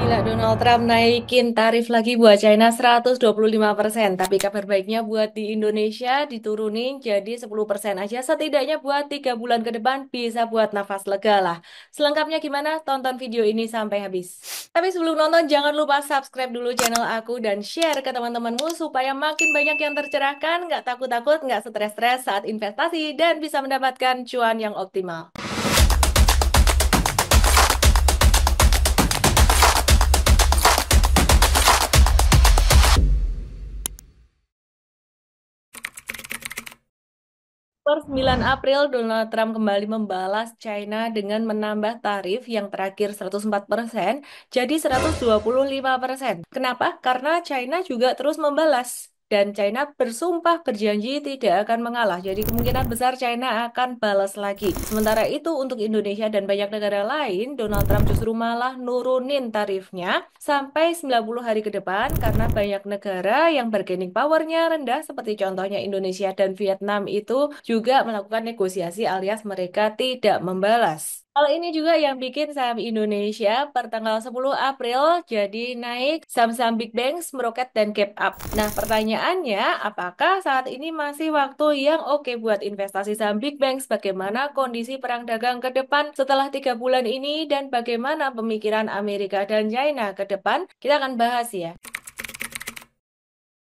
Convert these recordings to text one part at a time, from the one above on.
Gila, Donald Trump naikin tarif lagi buat China 125%. Tapi kabar baiknya buat di Indonesia diturunin jadi 10% aja. Setidaknya buat 3 bulan ke depan bisa buat nafas lega lah. Selengkapnya gimana? Tonton video ini sampai habis. Tapi sebelum nonton jangan lupa subscribe dulu channel aku dan share ke teman-temanmu supaya makin banyak yang tercerahkan, nggak takut-takut, nggak stres-stres saat investasi dan bisa mendapatkan cuan yang optimal. Per 9 April, Donald Trump kembali membalas China dengan menambah tarif yang terakhir 104% jadi 125%. Kenapa? Karena China juga terus membalas. Dan China bersumpah berjanji tidak akan mengalah. Jadi kemungkinan besar China akan balas lagi. Sementara itu untuk Indonesia dan banyak negara lain, Donald Trump justru malah nurunin tarifnya sampai 90 hari ke depan karena banyak negara yang bargaining powernya rendah seperti contohnya Indonesia dan Vietnam itu juga melakukan negosiasi alias mereka tidak membalas. Hal ini juga yang bikin saham Indonesia per tanggal 10 April jadi naik, saham-saham Big Banks meroket dan gap up. Nah, pertanyaannya, apakah saat ini masih waktu yang oke buat investasi saham Big Banks? Bagaimana kondisi perang dagang ke depan setelah 3 bulan ini dan bagaimana pemikiran Amerika dan China ke depan? Kita akan bahas ya.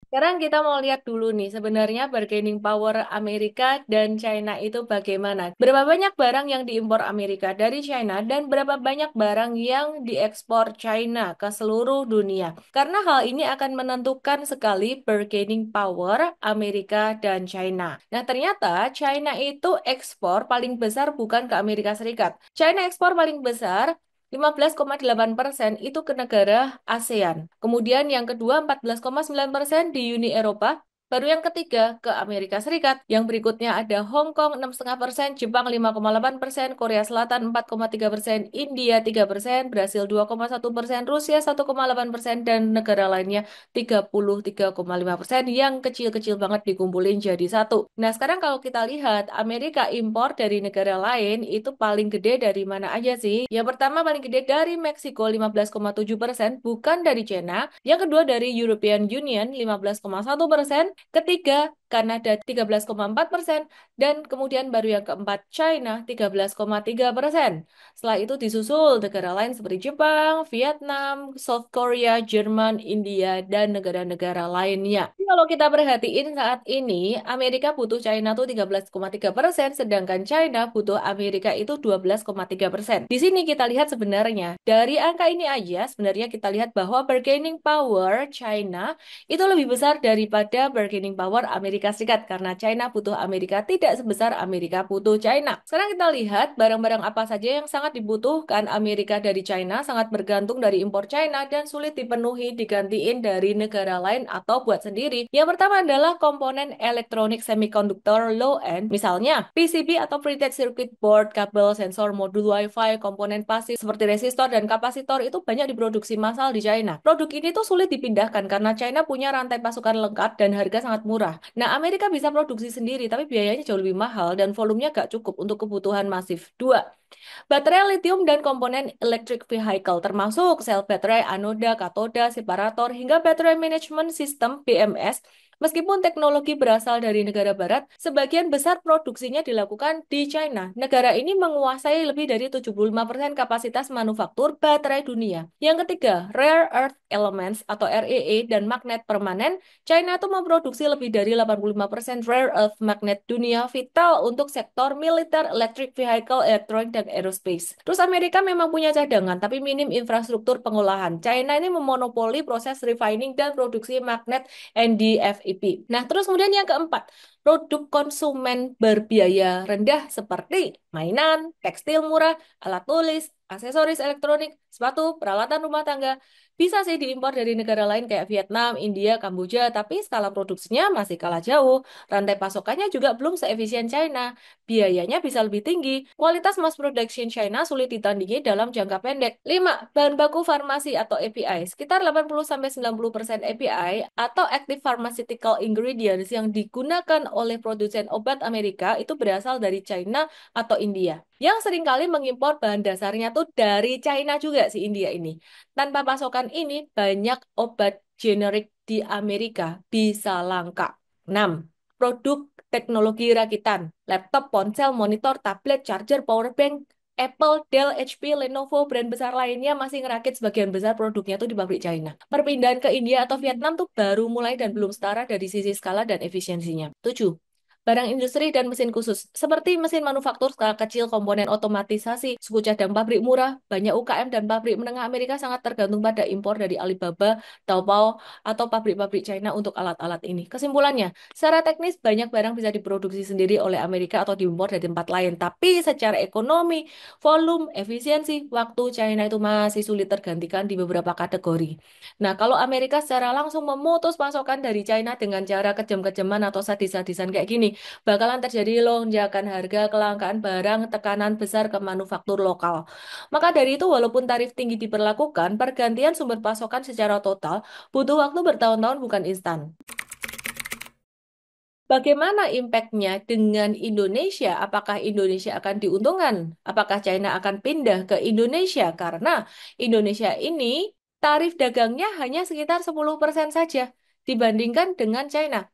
Sekarang kita mau lihat dulu nih, sebenarnya bargaining power Amerika dan China itu bagaimana? Berapa banyak barang yang diimpor Amerika dari China dan berapa banyak barang yang diekspor China ke seluruh dunia? Karena hal ini akan menentukan sekali bargaining power Amerika dan China. Nah, ternyata China itu ekspor paling besar bukan ke Amerika Serikat. China ekspor paling besar 15,8% itu ke negara ASEAN. Kemudian yang kedua 14,9% di Uni Eropa. Baru yang ketiga ke Amerika Serikat. Yang berikutnya ada Hong Kong 6,5%, Jepang 5,8%, Korea Selatan 4,3%, India 3%, Brasil 2,1%, Rusia 1,8%, dan negara lainnya 33,5% yang kecil-kecil banget dikumpulin jadi satu. Nah, sekarang kalau kita lihat Amerika impor dari negara lain itu paling gede dari mana aja sih? Yang pertama paling gede dari Meksiko 15,7%, bukan dari China. Yang kedua dari European Union 15,1%, ketiga Kanada 13,4%, dan kemudian baru yang keempat China 13,3%. Setelah itu disusul negara lain seperti Jepang, Vietnam, South Korea, Jerman, India, dan negara-negara lainnya. Jadi kalau kita perhatiin saat ini, Amerika butuh China tuh 13,3%, sedangkan China butuh Amerika itu 12,3%. Di sini kita lihat sebenarnya, dari angka ini aja, sebenarnya kita lihat bahwa bargaining power China itu lebih besar daripada bargaining power Amerika Serikat, karena China butuh Amerika tidak sebesar Amerika butuh China. Sekarang kita lihat barang-barang apa saja yang sangat dibutuhkan Amerika dari China, sangat bergantung dari impor China dan sulit dipenuhi digantiin dari negara lain atau buat sendiri. Yang pertama adalah komponen elektronik semiconductor low end, misalnya PCB atau printed circuit board, kabel, sensor, modul WiFi, komponen pasif seperti resistor dan kapasitor itu banyak diproduksi massal di China. Produk ini tuh sulit dipindahkan karena China punya rantai pasokan lengkap dan harga sangat murah. Nah, Amerika bisa produksi sendiri tapi biayanya jauh lebih mahal dan volumenya gak cukup untuk kebutuhan masif. Dua, baterai lithium dan komponen electric vehicle termasuk sel baterai anoda, katoda, separator, hingga baterai management system BMS. Meskipun teknologi berasal dari negara barat, sebagian besar produksinya dilakukan di China. Negara ini menguasai lebih dari 75% kapasitas manufaktur baterai dunia. Yang ketiga, rare earth elements atau REE dan magnet permanen. China itu memproduksi lebih dari 85% rare earth magnet dunia vital untuk sektor militer, electric vehicle, elektronik, dan aerospace. Terus Amerika memang punya cadangan, tapi minim infrastruktur pengolahan. China ini memonopoli proses refining dan produksi magnet NdFeB. Nah, terus kemudian yang keempat, produk konsumen berbiaya rendah seperti mainan, tekstil murah, alat tulis, aksesoris elektronik, sepatu, peralatan rumah tangga, bisa sih diimpor dari negara lain kayak Vietnam, India, Kamboja, tapi skala produksinya masih kalah jauh. Rantai pasokannya juga belum seefisien China. Biayanya bisa lebih tinggi. Kualitas mass production China sulit ditandingi dalam jangka pendek. 5. Bahan baku farmasi atau API. Sekitar 80-90% API atau Active Pharmaceutical Ingredients yang digunakan oleh produsen obat Amerika itu berasal dari China atau India. Yang seringkali mengimpor bahan dasarnya tuh dari China juga si India ini. Tanpa pasokan ini, banyak obat generik di Amerika bisa langka. 6. Produk teknologi rakitan, laptop, ponsel, monitor, tablet, charger, power bank, Apple, Dell, HP, Lenovo, brand besar lainnya masih ngerakit sebagian besar produknya tuh di pabrik China. Perpindahan ke India atau Vietnam tuh baru mulai dan belum setara dari sisi skala dan efisiensinya. 7. Barang industri dan mesin khusus, seperti mesin manufaktur skala kecil, komponen otomatisasi, suku cadang pabrik murah, banyak UKM dan pabrik menengah Amerika sangat tergantung pada impor dari Alibaba, Taobao, atau pabrik-pabrik China untuk alat-alat ini. Kesimpulannya, secara teknis banyak barang bisa diproduksi sendiri oleh Amerika atau diimpor dari tempat lain, tapi secara ekonomi, volume, efisiensi, waktu China itu masih sulit tergantikan di beberapa kategori. Nah, kalau Amerika secara langsung memutus pasokan dari China dengan cara kejam-kejaman atau sadis-sadisan kayak gini, bakalan terjadi lonjakan harga, kelangkaan barang, tekanan besar ke manufaktur lokal. Maka dari itu, walaupun tarif tinggi diberlakukan, pergantian sumber pasokan secara total butuh waktu bertahun-tahun bukan instan. Bagaimana impact-nya dengan Indonesia? Apakah Indonesia akan diuntungkan? Apakah China akan pindah ke Indonesia? Karena Indonesia ini tarif dagangnya hanya sekitar 10% saja dibandingkan dengan China.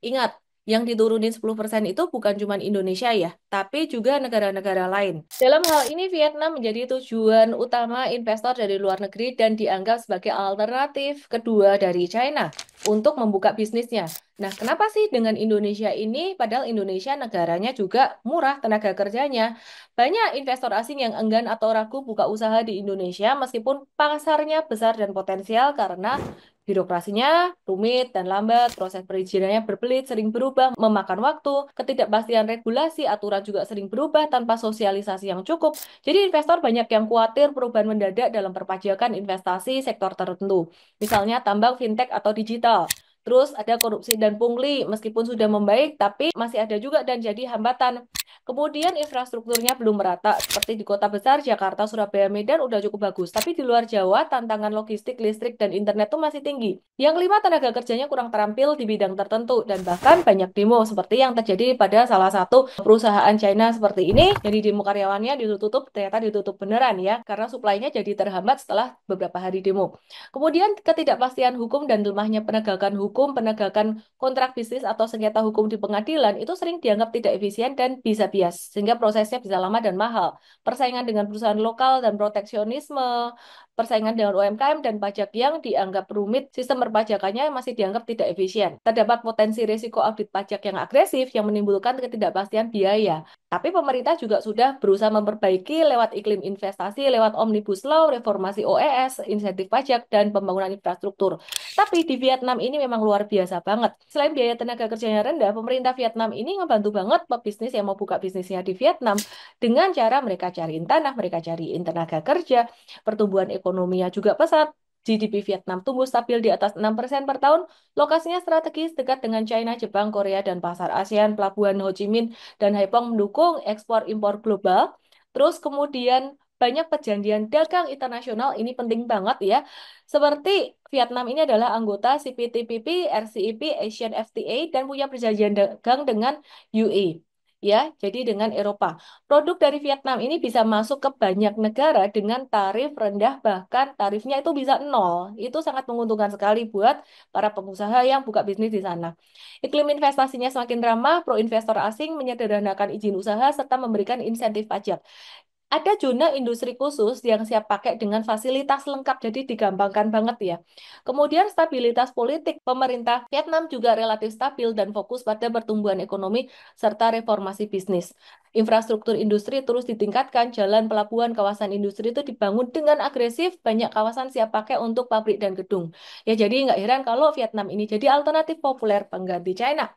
Ingat, yang diturunin 10% itu bukan cuma Indonesia ya, tapi juga negara-negara lain. Dalam hal ini, Vietnam menjadi tujuan utama investor dari luar negeri dan dianggap sebagai alternatif kedua dari China untuk membuka bisnisnya. Nah, kenapa sih dengan Indonesia ini, padahal Indonesia negaranya juga murah tenaga kerjanya? Banyak investor asing yang enggan atau ragu buka usaha di Indonesia meskipun pasarnya besar dan potensial karena birokrasinya rumit dan lambat, proses perizinannya berbelit, sering berubah, memakan waktu, ketidakpastian regulasi, aturan juga sering berubah tanpa sosialisasi yang cukup. Jadi investor banyak yang khawatir perubahan mendadak dalam perpajakan investasi sektor tertentu. Misalnya tambang, fintech, atau digital. Terus ada korupsi dan pungli, meskipun sudah membaik, tapi masih ada juga dan jadi hambatan. Kemudian infrastrukturnya belum merata, seperti di kota besar Jakarta, Surabaya, Medan udah cukup bagus. Tapi di luar Jawa, tantangan logistik, listrik, dan internet tuh masih tinggi. Yang kelima, tenaga kerjanya kurang terampil di bidang tertentu, dan bahkan banyak demo, seperti yang terjadi pada salah satu perusahaan China seperti ini. Jadi demo karyawannya ditutup, ternyata ditutup beneran ya, karena suplainya jadi terhambat setelah beberapa hari demo. Kemudian ketidakpastian hukum dan lemahnya penegakan hukum, penegakan kontrak bisnis atau sengketa hukum di pengadilan itu sering dianggap tidak efisien dan bisa bias, sehingga prosesnya bisa lama dan mahal. Persaingan dengan perusahaan lokal dan proteksionisme, persaingan dengan UMKM dan pajak yang dianggap rumit, sistem perpajakannya masih dianggap tidak efisien. Terdapat potensi risiko audit pajak yang agresif yang menimbulkan ketidakpastian biaya. Tapi pemerintah juga sudah berusaha memperbaiki lewat iklim investasi, lewat Omnibus Law, reformasi OES, insentif pajak, dan pembangunan infrastruktur. Tapi di Vietnam ini memang luar biasa banget. Selain biaya tenaga kerjanya rendah, pemerintah Vietnam ini ngebantu banget pebisnis yang mau buka bisnisnya di Vietnam dengan cara mereka cariin tanah, mereka cariin tenaga kerja, pertumbuhan ekonominya juga pesat. GDP Vietnam tumbuh stabil di atas 6% per tahun. Lokasinya strategis dekat dengan China, Jepang, Korea, dan pasar ASEAN. Pelabuhan Ho Chi Minh dan Haiphong mendukung ekspor-impor global. Terus kemudian banyak perjanjian dagang internasional, ini penting banget ya. Seperti Vietnam ini adalah anggota CPTPP, RCEP, Asian FTA, dan punya perjanjian dagang dengan UE. Ya, jadi dengan Eropa. Produk dari Vietnam ini bisa masuk ke banyak negara dengan tarif rendah, bahkan tarifnya itu bisa nol. Itu sangat menguntungkan sekali buat para pengusaha yang buka bisnis di sana. Iklim investasinya semakin ramah, pro investor asing menyederhanakan izin usaha serta memberikan insentif pajak. Ada zona industri khusus yang siap pakai dengan fasilitas lengkap, jadi digampangkan banget ya. Kemudian stabilitas politik, pemerintah Vietnam juga relatif stabil dan fokus pada pertumbuhan ekonomi serta reformasi bisnis. Infrastruktur industri terus ditingkatkan, jalan, pelabuhan, kawasan industri itu dibangun dengan agresif, banyak kawasan siap pakai untuk pabrik dan gedung. Ya jadi nggak heran kalau Vietnam ini jadi alternatif populer pengganti China.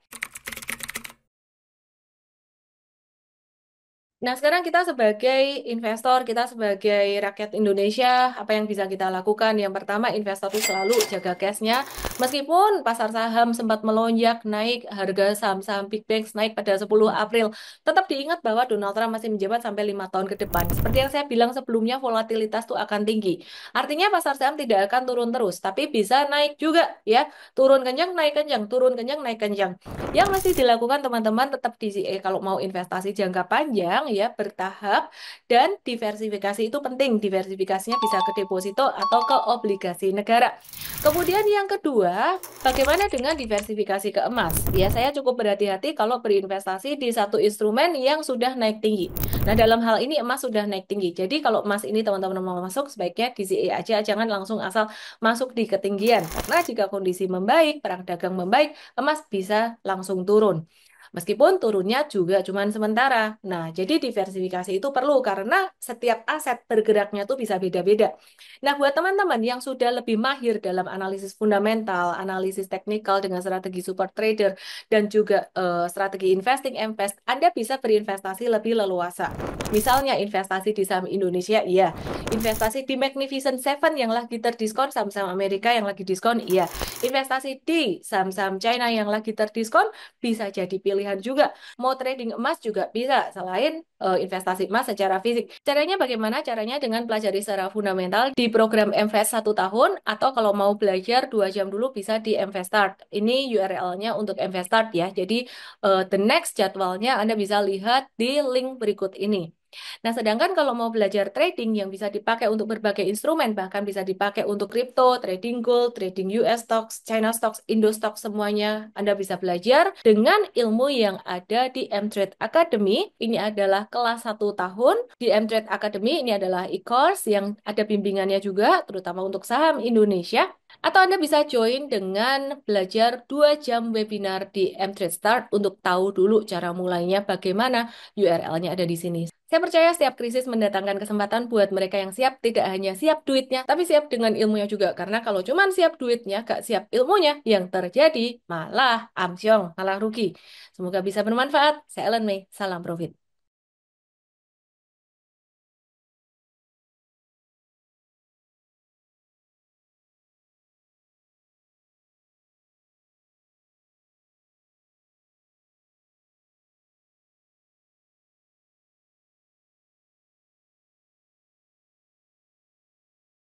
Nah, sekarang kita sebagai investor, kita sebagai rakyat Indonesia, apa yang bisa kita lakukan? Yang pertama, investor itu selalu jaga cashnya. Meskipun pasar saham sempat melonjak, naik, harga saham-saham Big Banks naik pada 10 April, tetap diingat bahwa Donald Trump masih menjabat sampai 5 tahun ke depan. Seperti yang saya bilang sebelumnya, volatilitas itu akan tinggi. Artinya pasar saham tidak akan turun terus, tapi bisa naik juga, ya. Turun kencang, naik kencang, turun kencang, naik kencang. Yang mesti dilakukan teman-teman tetap DCA kalau mau investasi jangka panjang ya bertahap dan diversifikasi itu penting. Diversifikasinya bisa ke deposito atau ke obligasi negara. Kemudian yang kedua, bagaimana dengan diversifikasi ke emas? Ya, saya cukup berhati-hati kalau berinvestasi di satu instrumen yang sudah naik tinggi. Nah, dalam hal ini emas sudah naik tinggi. Jadi kalau emas ini teman-teman mau masuk sebaiknya DCA aja, jangan langsung asal masuk di ketinggian. Karena jika kondisi membaik, perang dagang membaik, emas bisa langsung turun. Meskipun turunnya juga cuma sementara. Nah, jadi diversifikasi itu perlu karena setiap aset bergeraknya tuh bisa beda-beda. Nah, buat teman-teman yang sudah lebih mahir dalam analisis fundamental, analisis teknikal dengan strategi super trader, dan juga strategi investing invest, Anda bisa berinvestasi lebih leluasa. Misalnya investasi di saham Indonesia, iya. Investasi di Magnificent Seven yang lagi terdiskon, saham-saham Amerika yang lagi diskon, iya. Investasi di saham-saham China yang lagi terdiskon, bisa jadi pilihan juga. Mau trading emas juga bisa, selain investasi emas secara fisik. Caranya bagaimana? Caranya dengan pelajari secara fundamental di program Invest 1 tahun, atau kalau mau belajar 2 jam dulu bisa di Investstart. Ini URL-nya untuk Investstart ya. Jadi the next jadwalnya Anda bisa lihat di link berikut ini. Nah, sedangkan kalau mau belajar trading yang bisa dipakai untuk berbagai instrumen, bahkan bisa dipakai untuk kripto, trading gold, trading US stocks, China stocks, Indo stocks, semuanya Anda bisa belajar dengan ilmu yang ada di M-Trade Academy. Ini adalah kelas 1 tahun. Di M-Trade Academy ini adalah e-course yang ada bimbingannya juga, terutama untuk saham Indonesia. Atau Anda bisa join dengan belajar 2 jam webinar di M-Trade Start untuk tahu dulu cara mulainya bagaimana. URL-nya ada di sini. Saya percaya setiap krisis mendatangkan kesempatan buat mereka yang siap, tidak hanya siap duitnya, tapi siap dengan ilmunya juga. Karena kalau cuma siap duitnya, gak siap ilmunya, yang terjadi malah amsyong, malah rugi. Semoga bisa bermanfaat. Saya Ellen May, salam profit.